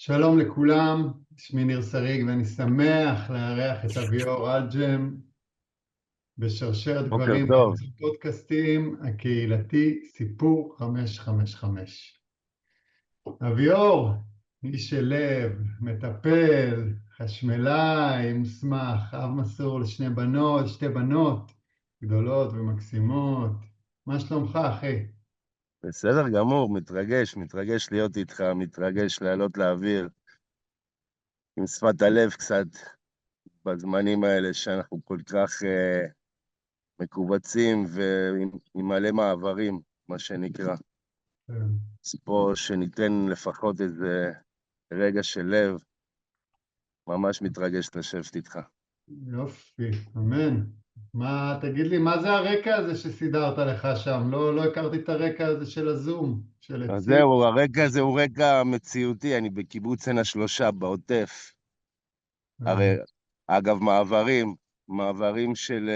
שלום לכולם, שמי ניר שריג ואני שמח לארח את אביאור אלג'ם בשרשרת בוקר גברים טוב. בערוץ הפודקאסטים הקהילתי סיפור 555. אביאור, איש של לב, מטפל, חשמלאי, מוסמך, אב מסור שתי בנות גדולות ומקסימות. מה שלומך, אחי? בסדר גמור, מתרגש להיות איתך, מתרגש לעלות לאוויר עם שפת הלב קצת בזמנים האלה שאנחנו כל כך מקובצים ועם מלא מעברים, מה שנקרא. כן. אז פה שניתן לפחות איזה רגע של לב, ממש מתרגש לשבת איתך. יופי, אמן. תגיד לי, מה זה הרקע הזה שסידרת לך שם? לא הכרתי את הרקע הזה של הזום, של אז עצים. זהו, הרקע הזה הוא רקע מציאותי, אני בקיבוץ עין השלושה בעוטף. אה, הרי, אגב, מעברים של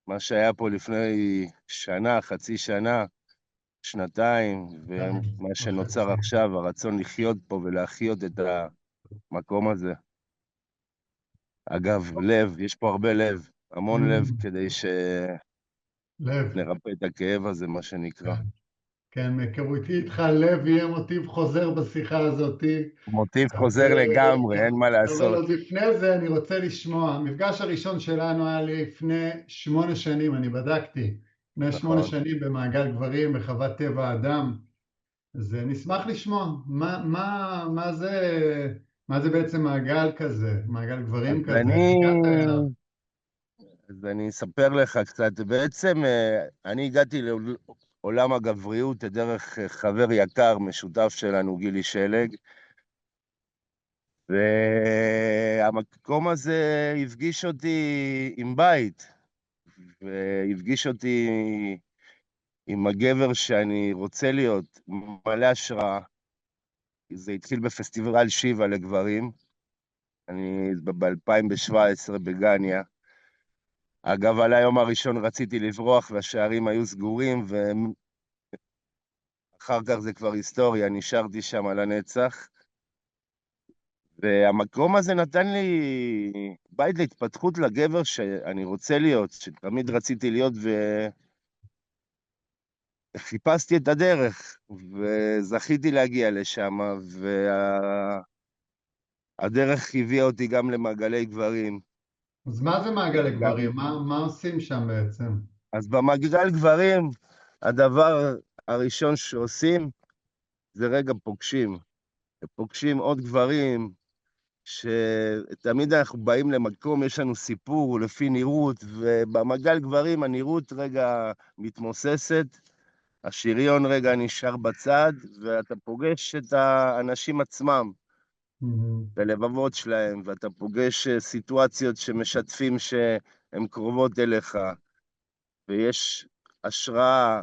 מה שהיה פה לפני שנה, חצי שנה, שנתיים, ומה שנוצר וחצי. עכשיו, הרצון לחיות פה ולהחיות את המקום הזה. אגב, לב, יש פה הרבה לב, המון לב, Mm, כדי שנרפא לב. את הכאב הזה, מה שנקרא. כן, כן, מהיכרותי איתך, לב יהיה מוטיב חוזר בשיחה הזאת. מוטיב אז, חוזר לגמרי, אין מה אבל לעשות. עוד לפני זה אני רוצה לשמוע. המפגש הראשון שלנו היה לי לפני 8 שנים, אני בדקתי. לפני שמונה נכון. שנים במעגל גברים בחוות טבע אדם. אז נשמח לשמוע, מה זה בעצם מעגל כזה, מעגל אז גברים כזה, איך אני, הגעת אליו? אז אני אספר לך קצת. בעצם, אני הגעתי לעולם הגבריות דרך חבר יקר, משותף שלנו, גילי שלג, והמקום הזה הפגיש אותי עם בית, והפגיש אותי עם הגבר שאני רוצה להיות, מלא השראה. זה התחיל בפסטיבל שיבה לגברים, אני ב-2017 בגניה. אגב, על היום הראשון רציתי לברוח והשערים היו סגורים, ואחר כך זה כבר היסטוריה, נשארתי שם על הנצח. והמקום הזה נתן לי בית להתפתחות לגבר שאני רוצה להיות, שתמיד רציתי להיות, וחיפשתי את הדרך, וזכיתי להגיע לשם, והדרך הביאה אותי גם למעגלי גברים. אז מה זה מעגל וגם... גברים? מה עושים שם בעצם? אז במעגל גברים, הדבר הראשון שעושים זה רגע פוגשים. פוגשים עוד גברים, שתמיד אנחנו באים למקום, יש לנו סיפור לפי נראות, ובמעגל גברים הנראות רגע מתמוססת, השריון רגע נשאר בצד, ואתה פוגש את האנשים עצמם, Mhm. את הלבבות שלהם, ואתה פוגש סיטואציות שמשתפים שהן קרובות אליך, ויש השראה,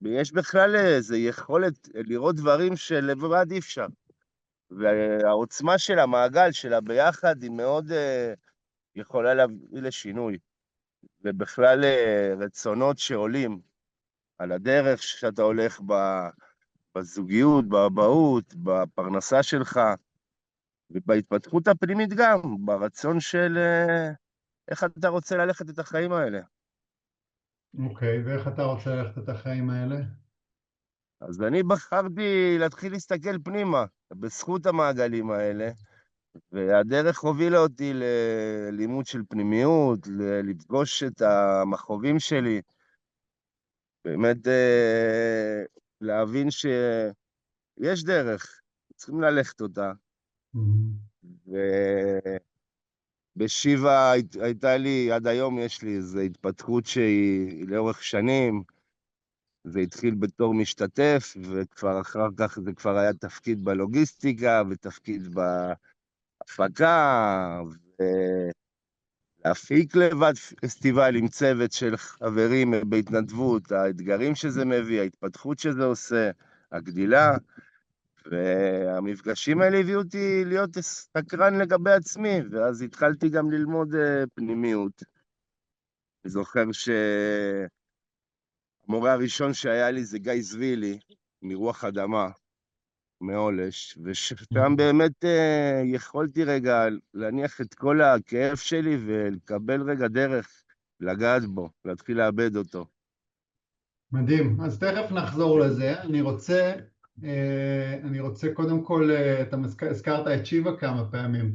ויש בכלל איזו יכולת לראות דברים שלבד אי אפשר. והעוצמה של המעגל, של הביחד, היא מאוד יכולה להביא לשינוי. ובכלל רצונות שעולים על הדרך שאתה הולך בזוגיות, באבהות, בפרנסה שלך, ובהתפתחות הפנימית גם, ברצון של איך אתה רוצה ללכת את החיים האלה. אוקיי, ואיך אתה רוצה ללכת את החיים האלה? אז אני בחרתי להתחיל להסתכל פנימה, בזכות המעגלים האלה, והדרך הובילה אותי ללימוד של פנימיות, לפגוש את המכאובים שלי, באמת להבין שיש דרך, צריכים ללכת אותה. Mhm. ובשיבה הייתה לי, עד היום יש לי איזו התפתחות שהיא לאורך שנים. זה התחיל בתור משתתף, וכבר אחר כך זה כבר היה תפקיד בלוגיסטיקה, ותפקיד בהפקה, להפיק לבד פסטיבל עם צוות של חברים בהתנדבות, האתגרים שזה מביא, ההתפתחות שזה עושה, הגדילה, והמפגשים האלה הביאו אותי להיות סקרן לגבי עצמי, ואז התחלתי גם ללמוד פנימיות. אני זוכר שהמורה הראשון שהיה לי זה גיא זבילי, מרוח אדמה, מעולש, ושם באמת יכולתי רגע להניח את כל הכאב שלי ולקבל רגע דרך לגעת בו, להתחיל לאבד אותו. מדהים. אז תכף נחזור לזה. אני רוצה קודם כל, הזכרת את שיבה כמה פעמים.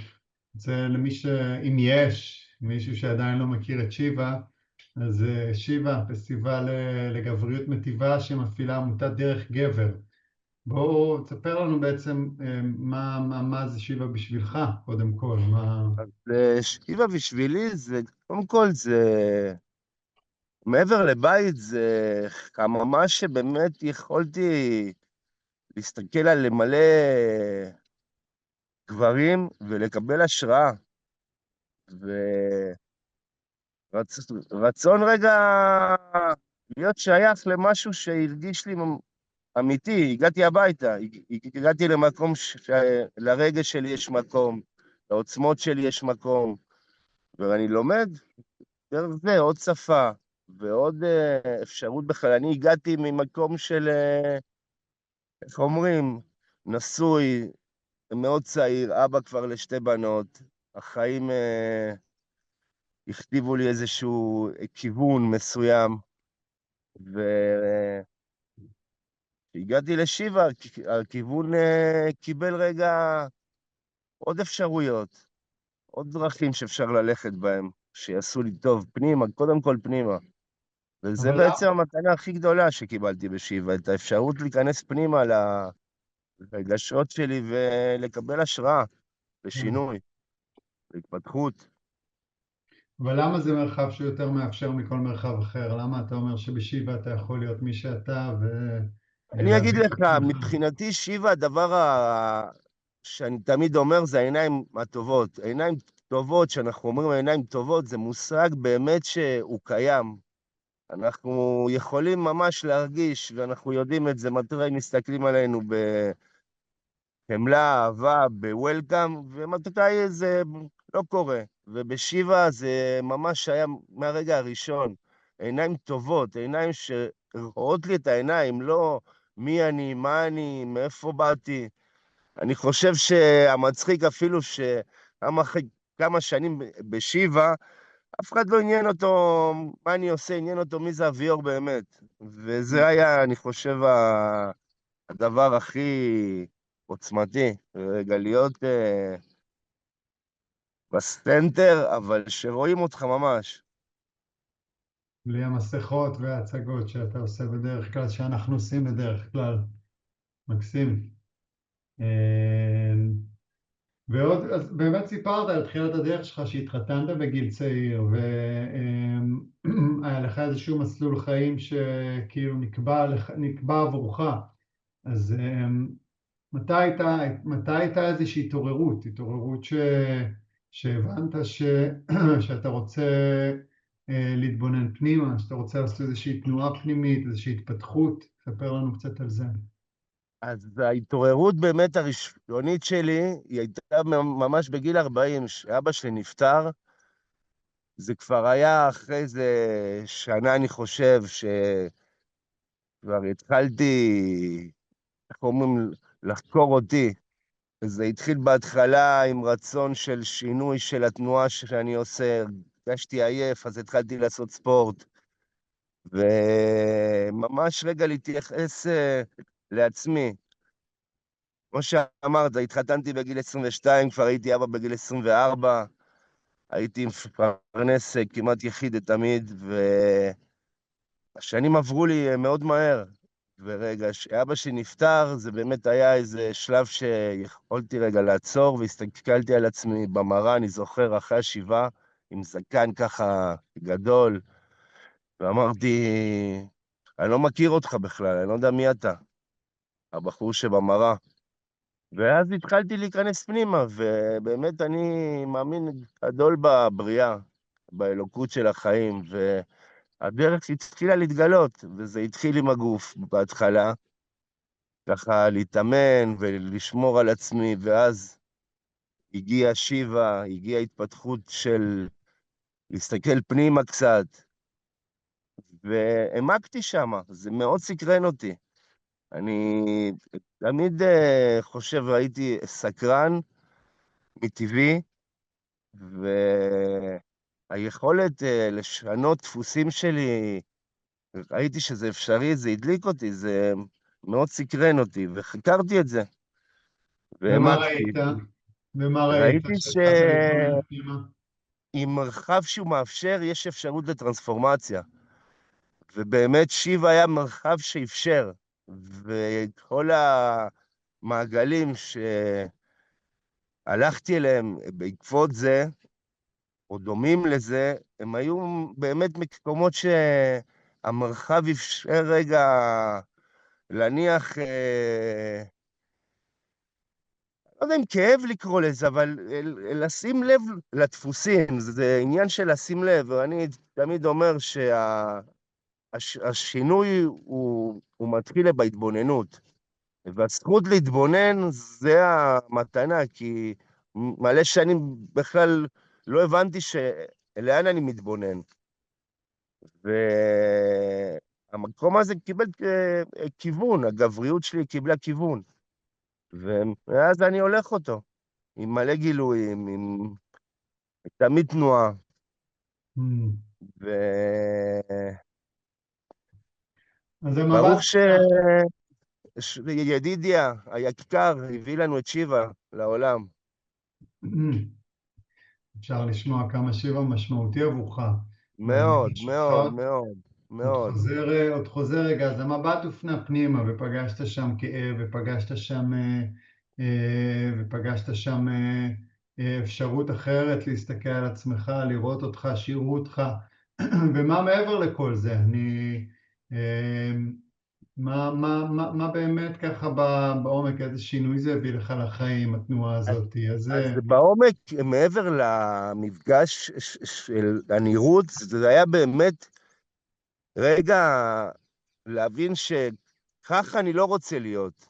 זה למי אם יש מישהו שעדיין לא מכיר את שיבה, אז שיבה, פסטיבל לגבריות מטיבה שמפעילה עמותת דרך גבר. בואו תספר לנו בעצם מה זה שיבה בשבילך, קודם כל. אז שיבה בשבילי זה, קודם כל זה, מעבר לבית, זה חממה שבאמת יכולתי להסתכל על מלא גברים ולקבל השראה. ורצון רגע להיות שייך למשהו שהרגיש לי אמיתי. הגעתי הביתה, הגעתי למקום לרגש שלי יש מקום, לעוצמות שלי יש מקום, ואני לומד דרך זה עוד שפה ועוד אפשרות בכלל. אני הגעתי ממקום של, איך אומרים, נשוי, מאוד צעיר, אבא כבר לשתי בנות, החיים הכתיבו לי איזשהו כיוון מסוים, והגעתי לשיבה, הכיוון קיבל רגע עוד אפשרויות, עוד דרכים שאפשר ללכת בהם, שיעשו לי טוב פנימה, קודם כל פנימה. וזה אבל בעצם המתנה הכי גדולה שקיבלתי בשיבה, את האפשרות להיכנס פנימה לרגשות שלי ולקבל השראה, לשינוי, להתפתחות. למה זה מרחב שיותר מאפשר מכל מרחב אחר? למה אתה אומר שבשיבה אתה יכול להיות מי שאתה אני אגיד ולהביא את לך, עצמך? מבחינתי שיבה, הדבר שאני תמיד אומר זה העיניים הטובות. עיניים טובות, שאנחנו אומרים עיניים טובות, זה מושג באמת שהוא קיים. אנחנו יכולים ממש להרגיש, ואנחנו יודעים את זה, מתי מסתכלים עלינו בחמלה, אהבה, ב-Welcome, ומתי זה לא קורה. ובשיבה זה ממש היה מהרגע הראשון. עיניים טובות, עיניים שרואות לי את העיניים, לא מי אני, מה אני, מאיפה באתי. אני חושב שהמצחיק אפילו אחרי כמה שנים בשיבה, אף אחד לא עניין אותו מה אני עושה, עניין אותו מי זה אביור באמת. וזה היה, אני חושב, הדבר הכי עוצמתי, רגע להיות בסנטר, אבל שרואים אותך ממש. בלי המסכות וההצגות שאתה עושה בדרך כלל, שאנחנו עושים בדרך כלל. מקסים. אה, ועוד, אז באמת סיפרת על תחילת הדרך שלך שהתחתנת בגיל צעיר והיה לך איזשהו מסלול חיים שכאילו נקבע עבורך. אז מתי הייתה איזושהי התעוררות שהבנת שאתה רוצה להתבונן פנימה, שאתה רוצה לעשות איזושהי תנועה פנימית, איזושהי התפתחות? ספר לנו קצת על זה. אז ההתעוררות באמת הראשונית שלי, היא הייתה ממש בגיל 40, שאבא שלי נפטר. זה כבר היה אחרי איזה שנה, אני חושב, שכבר התחלתי, איך אומרים, לחקור אותי. זה התחיל בהתחלה עם רצון של שינוי של התנועה שאני עושה. הרגשתי עייף, אז התחלתי לעשות ספורט. וממש רגע להתייחס לעצמי. כמו שאמרת, התחתנתי בגיל 22, כבר הייתי אבא בגיל 24, הייתי מפרנס כמעט יחיד תמיד, והשנים עברו לי מאוד מהר. ורגע, שאבא שלי נפטר, זה באמת היה איזה שלב שיכולתי רגע לעצור, והסתכלתי על עצמי במראה, אני זוכר, אחרי השבעה, עם זקן ככה גדול, ואמרתי, אני לא מכיר אותך בכלל, אני לא יודע מי אתה, הבחור שבמראה. ואז התחלתי להיכנס פנימה, ובאמת אני מאמין גדול בבריאה, באלוקות של החיים, והדרך התחילה להתגלות, וזה התחיל עם הגוף בהתחלה, ככה להתאמן ולשמור על עצמי, ואז הגיעה שיבה, הגיעה התפתחות של להסתכל פנימה קצת, והעמקתי שמה, זה מאוד סקרן אותי. אני תמיד חושב, הייתי סקרן מטבעי, והיכולת לשנות דפוסים שלי, ראיתי שזה אפשרי, זה הדליק אותי, זה מאוד סקרן אותי, וחקרתי את זה, ומה והעמקתי. ראית? ומה ראית ראיתי שהתחלת להתבונן פנימה? שעם מרחב שהוא מאפשר, יש אפשרות לטרנספורמציה. ובאמת שיבה היה מרחב שאפשר, וכל המעגלים שהלכתי אליהם בעקבות זה, או דומים לזה, הם היו באמת מקומות שהמרחב אפשר רגע להניח, לא יודע אם כאב לקרוא לזה, אבל לשים לב לדפוסים, זה עניין של לשים לב, ואני תמיד אומר שהשינוי הוא מתחיל בהתבוננות, והזכות להתבונן זה המתנה, כי מלא שנים בכלל לא הבנתי לאן אני מתבונן. והמקום הזה קיבל כיוון, הגבריות שלי קיבלה כיוון. ואז אני הולך אותו, עם מלא גילויים, עם תמיד תנועה. Hmm. אז זה מבט וברוך פנימה. שידידיה היקר הביא לנו את שיבה לעולם. אפשר לשמוע כמה שירה משמעותי עבורך, ואני מאוד, ברשותך מאוד, מאוד, מאוד. עוד חוזר רגע, אז המבט הופנה פנימה, ופגשת שם כאב, ופגשת שם אפשרות אחרת להסתכל על עצמך, לראות אותך, שיראו אותך, ומה מעבר לכל זה? אה, מה באמת ככה בעומק, איזה שינוי זה הביא לך לחיים, התנועה הזאת? אז בעומק, מעבר למפגש של הנראות, זה היה באמת רגע להבין שככה אני לא רוצה להיות.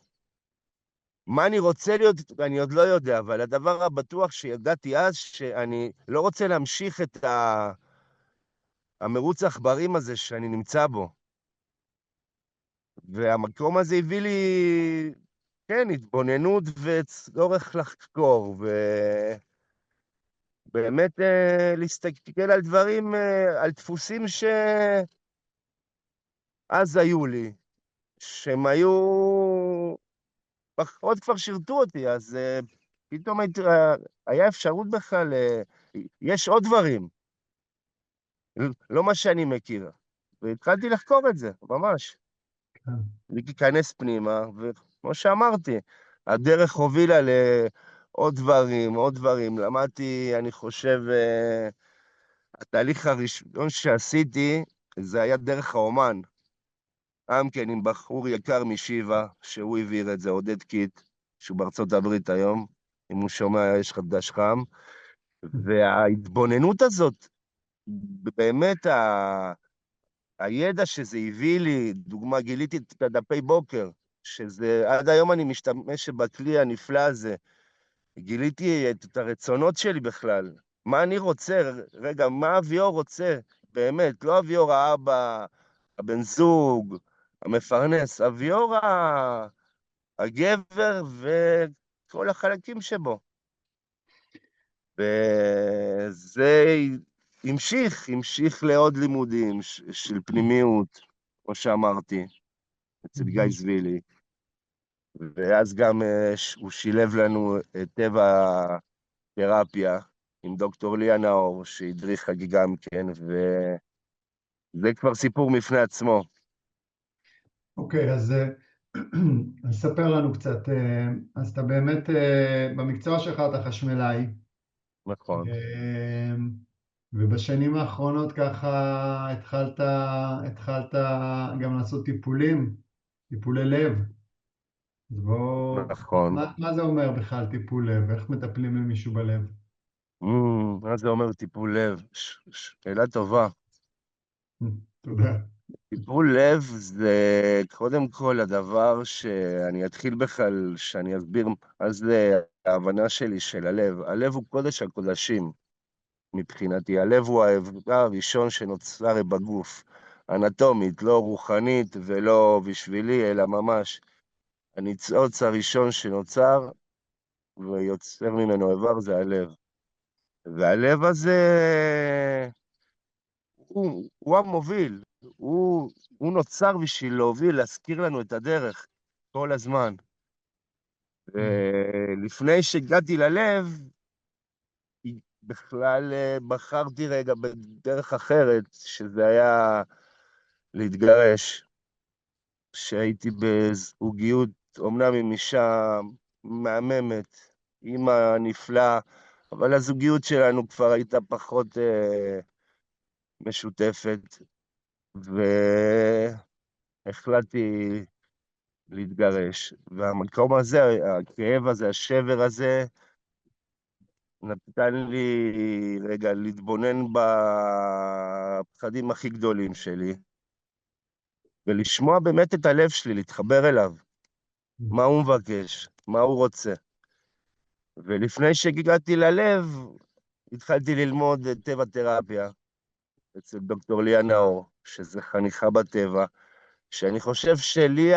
מה אני רוצה להיות, אני עוד לא יודע, אבל הדבר הבטוח שידעתי אז, שאני לא רוצה להמשיך את המרוץ העכברים הזה שאני נמצא בו. והמקום הזה הביא לי, כן, התבוננות וצורך לחקור, ובאמת להסתכל על דברים, על דפוסים שאז היו לי, שהם היו, פחות כבר שירתו אותי, אז פתאום היה אפשרות בכלל, יש עוד דברים, לא מה שאני מכיר. והתחלתי לחקור את זה, ממש. להיכנס פנימה, וכמו שאמרתי, הדרך הובילה לעוד דברים, עוד דברים. למדתי, אני חושב, התהליך הראשון שעשיתי, זה היה דרך האומן. גם כן עם בחור יקר משיבה, שהוא העביר את זה, עודד קיט, שהוא בארצות הברית היום, אם הוא שומע, יש חדש חם. וההתבוננות הזאת, באמת הידע שזה הביא לי, דוגמה, גיליתי את הדפי בוקר, שזה, עד היום אני משתמש בכלי הנפלא הזה, גיליתי את הרצונות שלי בכלל, מה אני רוצה, רגע, מה אביור רוצה, באמת, לא אביור האבא, הבן זוג, המפרנס, אביור הגבר וכל החלקים שבו. וזה המשיך לעוד לימודים של פנימיות, כמו שאמרתי, אצל גיא זבילי, ואז גם הוא שילב לנו את טבע תרפיה עם דוקטור ליה נאור, שהדריכה גם כן, וזה כבר סיפור מפני עצמו. אוקיי, אז ספר לנו קצת, אז אתה באמת, במקצוע שלך אתה חשמלאי, נכון, אה, ובשנים האחרונות ככה התחלת גם לעשות טיפולי לב. אז נכון. מה זה אומר בכלל טיפול לב? איך מטפלים במישהו בלב? מה זה אומר טיפול לב? שאלה טובה. תודה. טיפול לב זה קודם כל הדבר שאני אתחיל בכלל, שאני אסביר מה זה ההבנה שלי של הלב. הלב הוא קודש הקודשים מבחינתי. הלב הוא האיבר הראשון שנוצר בגוף, אנטומית, לא רוחנית ולא בשבילי, אלא ממש הניצוץ הראשון שנוצר ויוצר ממנו איבר זה הלב. והלב הזה הוא המוביל, הוא נוצר בשביל להוביל, להזכיר לנו את הדרך כל הזמן. ולפני שהגעתי ללב, בכלל בחרתי רגע בדרך אחרת, שזה היה להתגרש, שהייתי בזוגיות, אומנם עם אישה מהממת, אימא נפלאה, אבל הזוגיות שלנו כבר הייתה פחות משותפת, והחלטתי להתגרש. והמקום הזה, הכאב הזה, השבר הזה, נתן לי רגע להתבונן בפחדים הכי גדולים שלי, ולשמוע באמת את הלב שלי, להתחבר אליו, מה הוא מבקש, מה הוא רוצה. ולפני שהגעתי ללב, התחלתי ללמוד טבע תרפיה אצל דוקטור ליה נאור, שזה חניכה בטבע, שאני חושב שלי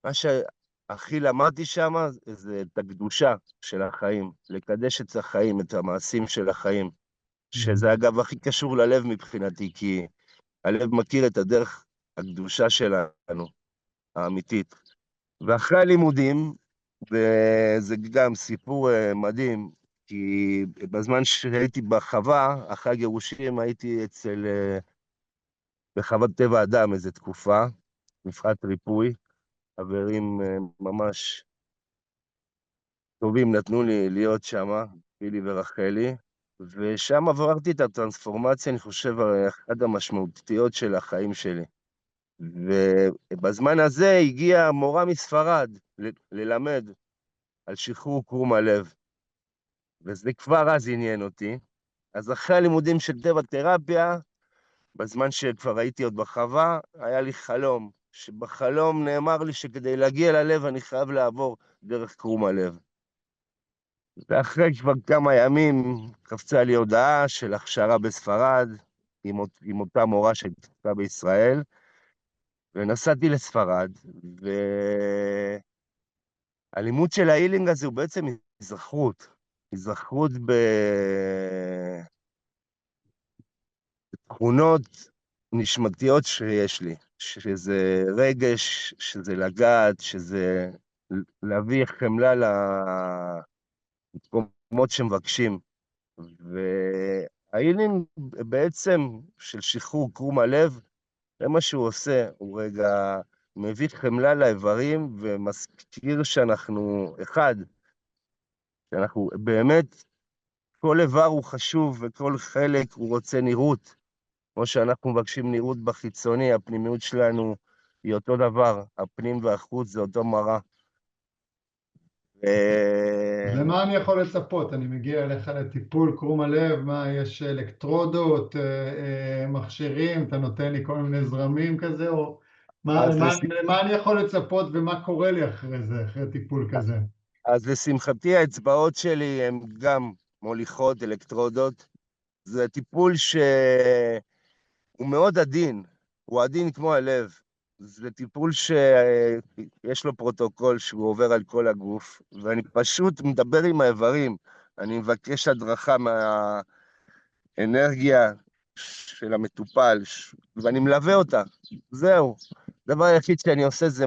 מה שהכי למדתי שם זה את הקדושה של החיים, לקדש את החיים, את המעשים של החיים, שזה אגב הכי קשור ללב מבחינתי, כי הלב מכיר את הדרך הקדושה שלנו, האמיתית. ואחרי הלימודים, וזה גם סיפור מדהים, כי בזמן שהייתי בחווה, אחרי הגירושים, הייתי בחוות טבע אדם איזו תקופה, מבחת ריפוי, חברים ממש טובים נתנו לי להיות שם, פילי ורחלי, ושם עברתי את הטרנספורמציה, אני חושב, אחת המשמעותיות של החיים שלי. ובזמן הזה הגיעה מורה מספרד ללמד על שחרור קרום הלב, וזה כבר אז עניין אותי. אז אחרי הלימודים של טבע תרפיה, בזמן שכבר הייתי עוד בחווה, היה לי חלום, שבחלום נאמר לי שכדי להגיע ללב אני חייב לעבור דרך קרום הלב. ואחרי כבר כמה ימים קפצה לי הודעה של הכשרה בספרד, עם אותה מורה שהייתה בישראל, ונסעתי לספרד, והלימוד של ההילינג הזה הוא בעצם היזכרות בתכונות נשמתיות שיש לי, שזה רגש, שזה לגעת, שזה להביא חמלה למקומות שמבקשים. וההילינג בעצם של שחרור קרום הלב, זה מה שהוא עושה, הוא רגע מביא חמלה לאיברים ומזכיר שאנחנו אחד, שאנחנו באמת, כל איבר הוא חשוב וכל חלק הוא רוצה נראות, כמו שאנחנו מבקשים נראות בחיצוני, הפנימיות שלנו היא אותו דבר, הפנים והחוץ זה אותו מראה. למה אני יכול לצפות? אני מגיע אליך לטיפול קרום הלב, מה, יש אלקטרודות, מכשירים, אתה נותן לי כל מיני זרמים כזה, או למה אני יכול לצפות ומה קורה לי אחרי זה, אחרי טיפול כזה? אז לשמחתי האצבעות שלי הן גם מוליכות אלקטרודות, זה טיפול שהוא מאוד עדין, הוא עדין כמו הלב. זה טיפול שיש לו פרוטוקול שהוא עובר על כל הגוף, ואני פשוט מדבר עם האיברים, אני מבקש הדרכה מהאנרגיה של המטופל, ואני מלווה אותה, זהו. הדבר היחיד שאני עושה זה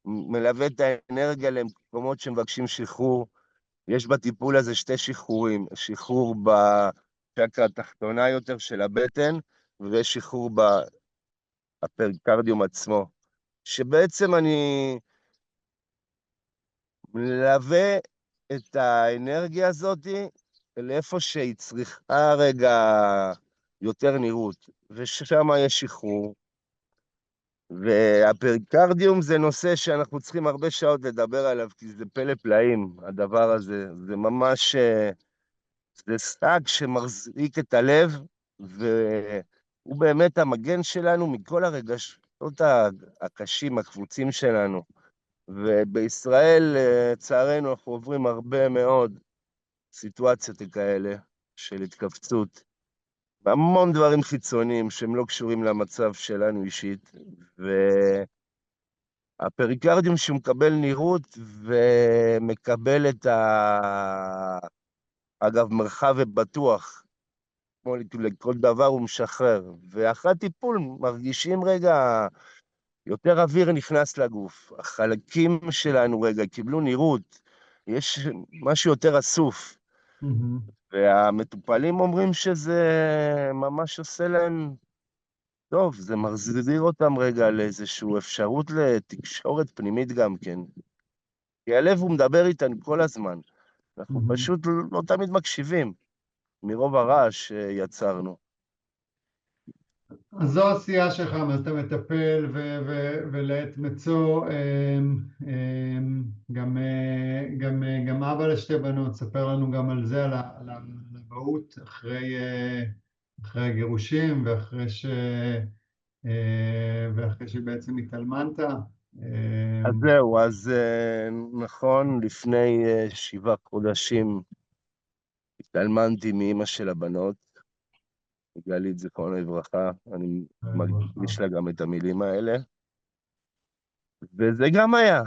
מלווה את האנרגיה למקומות שמבקשים שחרור. יש בטיפול הזה שתי שחרורים, שחרור בצ'קרה התחתונה יותר של הבטן, ושחרור בפריקרדיום עצמו, שבעצם אני מלווה את האנרגיה הזאת לאיפה שהיא צריכה רגע יותר נראות, ושם יש שחרור. והפריקרדיום זה נושא שאנחנו צריכים הרבה שעות לדבר עליו, כי זה פלא פלאים, הדבר הזה. זה ממש, זה שק שמחזיק את הלב, והוא באמת המגן שלנו מכל הרגשות הקשים, הקבוצים שלנו. ובישראל, לצערנו, אנחנו עוברים הרבה מאוד סיטואציות כאלה של התכווצות, והמון דברים חיצוניים שהם לא קשורים למצב שלנו אישית, הפריקרדיום שהוא מקבל נראות ומקבל אגב, מרחב ובטוח, כמו לכל דבר הוא משחרר. ואחרי הטיפול מרגישים רגע, יותר אוויר נכנס לגוף. החלקים שלנו רגע קיבלו נראות, יש משהו יותר אסוף. מהמם. והמטופלים אומרים שזה ממש עושה להם טוב, זה מחזיר אותם רגע לאיזושהי אפשרות לתקשורת פנימית גם כן. כי הלב הוא מדבר איתנו כל הזמן. אנחנו מהמם. פשוט לא תמיד מקשיבים, מרוב הרעש שיצרנו. אז זו העשייה שלך, אז אתה מטפל ולעת מצוא גם אבא לשתי בנות, ספר לנו גם על זה, על האבהות אחרי הגירושים ואחרי שבעצם התאלמנת. אז זהו, אז נכון, לפני 7 חודשים התאלמנתי מאמא של הבנות, גלית זיכרונה לברכה, אני ברכה. מקדיש לה גם את המילים האלה. וזה גם היה,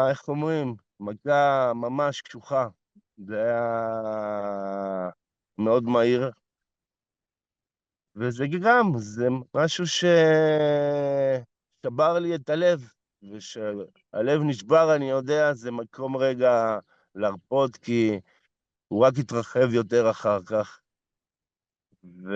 איך אומרים, מגע ממש קשוחה. זה היה מאוד מהיר, וזה גם, זה משהו ששבר לי את הלב, ושהלב נשבר, אני יודע, זה מקום רגע להרפות, כי הוא רק התרחב יותר אחר כך. ו...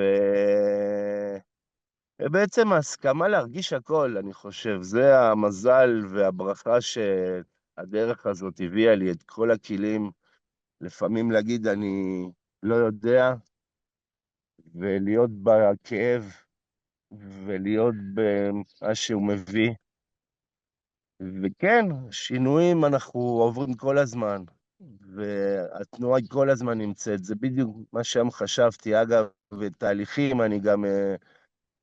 ובעצם ההסכמה להרגיש הכל, אני חושב, זה המזל והברכה שהדרך הזאת הביאה לי, את כל הכלים, לפעמים להגיד אני לא יודע, ולהיות בכאב, ולהיות במה שהוא מביא. וכן, שינויים אנחנו עוברים כל הזמן, והתנועה היא כל הזמן נמצאת, זה בדיוק מה שהיום חשבתי. אגב, בתהליכים אני גם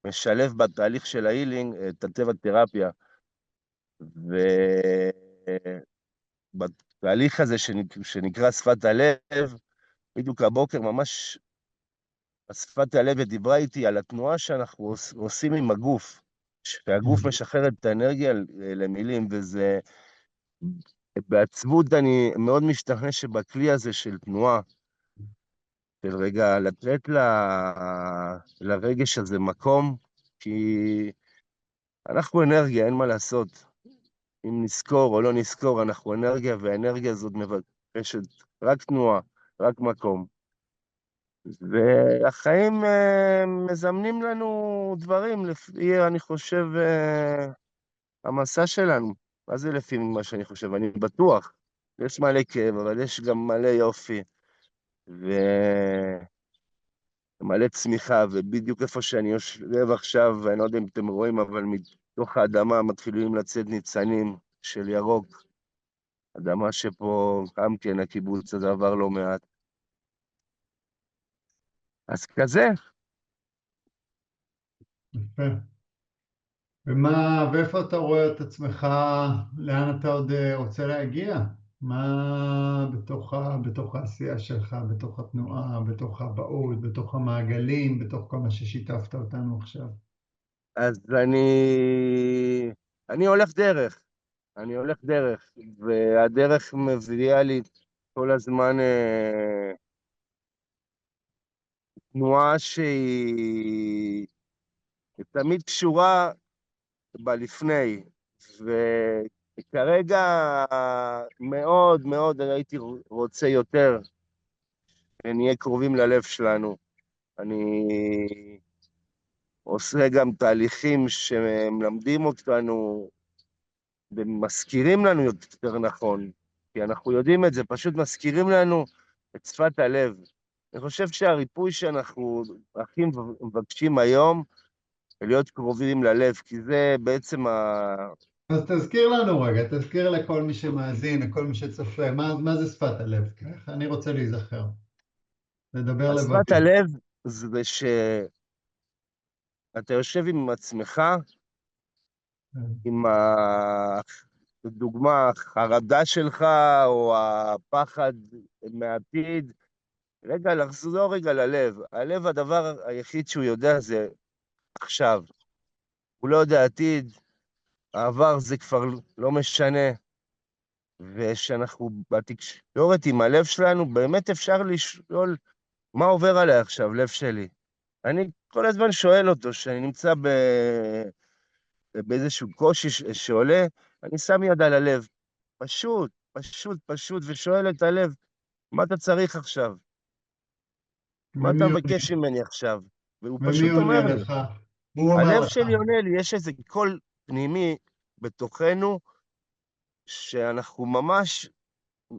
משלב בתהליך של ההילינג את הטבע תרפיה, ובתהליך הזה שנקרא שפת הלב, בדיוק הבוקר ממש שפת הלב דיברה איתי על התנועה שאנחנו עושים עם הגוף, שהגוף משחרר את האנרגיה למילים, וזה בעצבות אני מאוד משתכנע שבכלי הזה של תנועה, של רגע לתת לרגש הזה מקום, כי אנחנו אנרגיה, אין מה לעשות. אם נזכור או לא נזכור, אנחנו אנרגיה, והאנרגיה הזאת מבקשת רק תנועה, רק מקום. והחיים מזמנים לנו דברים לפי, אני חושב, המסע שלנו. מה זה לפי מה שאני חושב? אני בטוח. יש מלא כאב, אבל יש גם מלא יופי, ומלא צמיחה, ובדיוק איפה שאני יושב עכשיו, ואני לא יודע אם אתם רואים, אבל מתוך האדמה מתחילים לצאת ניצנים של ירוק. אדמה שפה גם כן הקיבוץ הזה עבר לא מעט. אז כזה. יפה. ואיפה אתה רואה את עצמך, לאן אתה עוד רוצה להגיע? מה בתוך העשייה שלך, בתוך התנועה, בתוך האבהות, בתוך המעגלים, בתוך כל מה ששיתפת אותנו עכשיו? אז אני הולך דרך. אני הולך דרך, והדרך מביאה לי כל הזמן תנועה שהיא תמיד קשורה בלפני, וכרגע מאוד מאוד הייתי רוצה יותר, שנהיה קרובים ללב שלנו. אני עושה גם תהליכים שמלמדים אותנו ומזכירים לנו יותר נכון, כי אנחנו יודעים את זה, פשוט מזכירים לנו את שפת הלב. אני חושב שהריפוי שאנחנו הכי מבקשים היום, זה להיות קרובים ללב, כי זה בעצם אז תזכיר לנו רגע, תזכיר לכל מי שמאזין, לכל מי שצופה, מה זה שפת הלב? איך אני רוצה להיזכר, לדבר שפת לבבי. הלב זה שאתה יושב עם עצמך, עם לדוגמה, החרדה שלך, או הפחד מהעתיד, רגע, לחזור רגע ללב. הלב, הדבר היחיד שהוא יודע זה עכשיו. הוא לא יודע עתיד, העבר זה כבר לא משנה, ושאנחנו בתקשורת עם הלב שלנו, באמת אפשר לשאול מה עובר עליי עכשיו, לב שלי. אני כל הזמן שואל אותו, שאני נמצא באיזשהו קושי שעולה, אני שם יד על הלב, פשוט, פשוט, פשוט, ושואל את הלב, מה אתה צריך עכשיו? מה אתה ומי עונה? מבקש ממני עכשיו? והוא ומי פשוט אומר עונה לי, לך? הוא אומר הלב לך. שלי עונה לי, יש איזה קול פנימי בתוכנו, שאנחנו ממש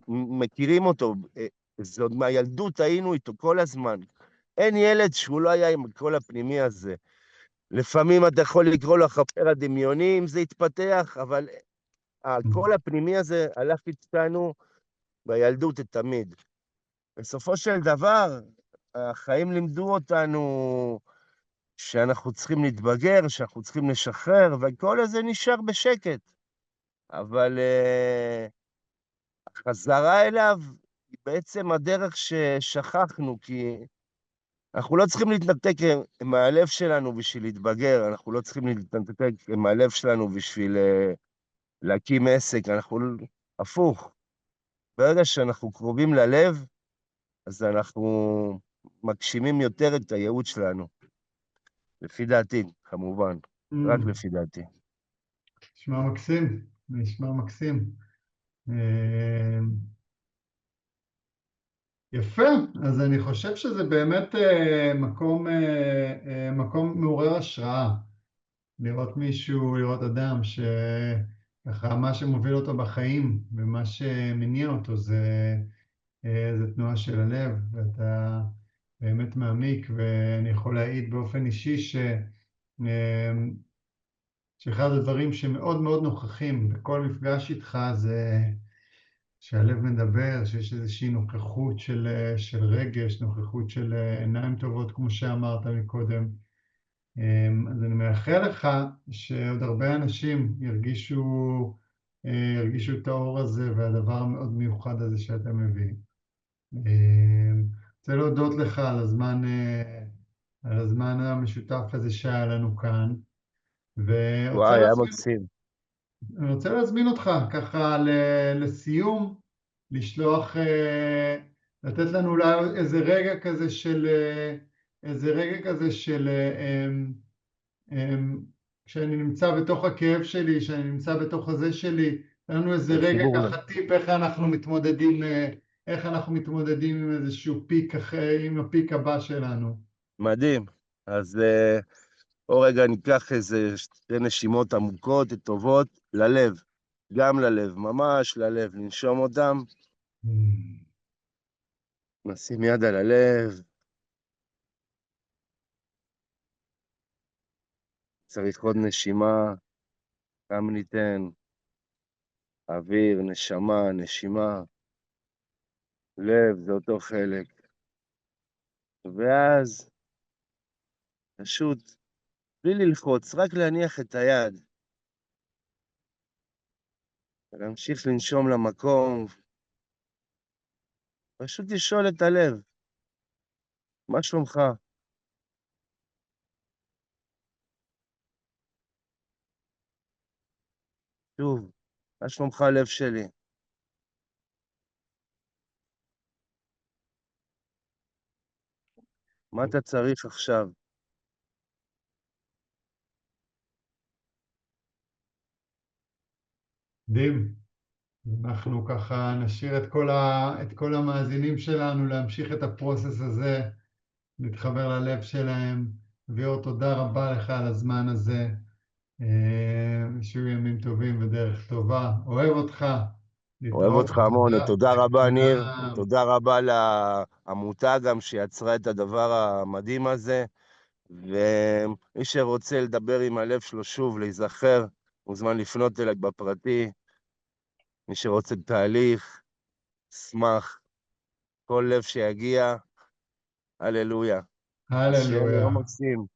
מכירים אותו, זה עוד מהילדות היינו איתו כל הזמן. אין ילד שהוא לא היה עם הקול הפנימי הזה. לפעמים אתה יכול לקרוא לו החבר הדמיוני אם זה יתפתח, אבל הקול הפנימי הזה הלך איתנו בילדות תמיד. בסופו של דבר, החיים לימדו אותנו שאנחנו צריכים להתבגר, שאנחנו צריכים לשחרר, והכל הזה נשאר בשקט. אבל החזרה אליו היא בעצם הדרך ששכחנו, כי אנחנו לא צריכים להתנתק מהלב שלנו בשביל להתבגר, אנחנו לא צריכים להתנתק מהלב שלנו בשביל להקים עסק, אנחנו הפוך. ברגע שאנחנו קרובים ללב, אז אנחנו מגשימים יותר את הייעוד שלנו. לפי דעתי, כמובן, רק לפי דעתי. נשמע מקסים, נשמע מקסים. יפה, אז אני חושב שזה באמת מקום מעורר השראה. לראות מישהו, לראות אדם שככה מה שמוביל אותו בחיים ומה שמניע אותו זה תנועה של הלב, ואתה באמת מעמיק, ואני יכול להעיד באופן אישי שאחד הדברים שמאוד מאוד נוכחים בכל מפגש איתך זה שהלב מדבר, שיש איזושהי נוכחות של רגש, נוכחות של עיניים טובות, כמו שאמרת מקודם. אז אני מאחל לך שעוד הרבה אנשים ירגישו את האור הזה והדבר המאוד מיוחד הזה שאתה מביא. רוצה להודות לך על הזמן המשותף הזה שהיה לנו כאן, ורוצה וואי, היה להזמין מקסים. אני רוצה להזמין אותך ככה לסיום, לשלוח, לתת לנו אולי איזה רגע כזה של, כשאני נמצא בתוך הכאב שלי, כשאני נמצא בתוך הזה שלי, תן לנו איזה רגע חיבור ככה טיפ איך אנחנו מתמודדים עם איזשהו פיק אחר, עם הפיק הבא שלנו. מדהים. אז בואו רגע ניקח איזה שתי נשימות עמוקות, טובות, ללב. גם ללב, ממש ללב, ננשום אותם, נשים יד על הלב, צריך עוד נשימה, גם ניתן אוויר, נשמה, נשימה, לב זה אותו חלק. ואז פשוט, בלי ללחוץ, רק להניח את היד, ולהמשיך לנשום למקום, פשוט לשאול את הלב, מה שלומך? שוב, מה שלומך לב שלי? מה אתה צריך עכשיו? מדהים. אנחנו ככה נשאיר את כל המאזינים שלנו להמשיך את הפרוסס הזה, להתחבר ללב שלהם. ויור, תודה רבה לך על הזמן הזה. שיהיו ימים טובים ודרך טובה. אוהב אותך. אוהב להתראות אותך המון, תודה רבה ניר, לכולם. תודה רבה לעמותה גם שיצרה את הדבר המדהים הזה, ומי שרוצה לדבר עם הלב שלו שוב, להיזכר, מוזמן לפנות אליי בפרטי, מי שרוצה תהליך, שמח, כל לב שיגיע, הללויה. שיהיה הללויה. יום מקסים.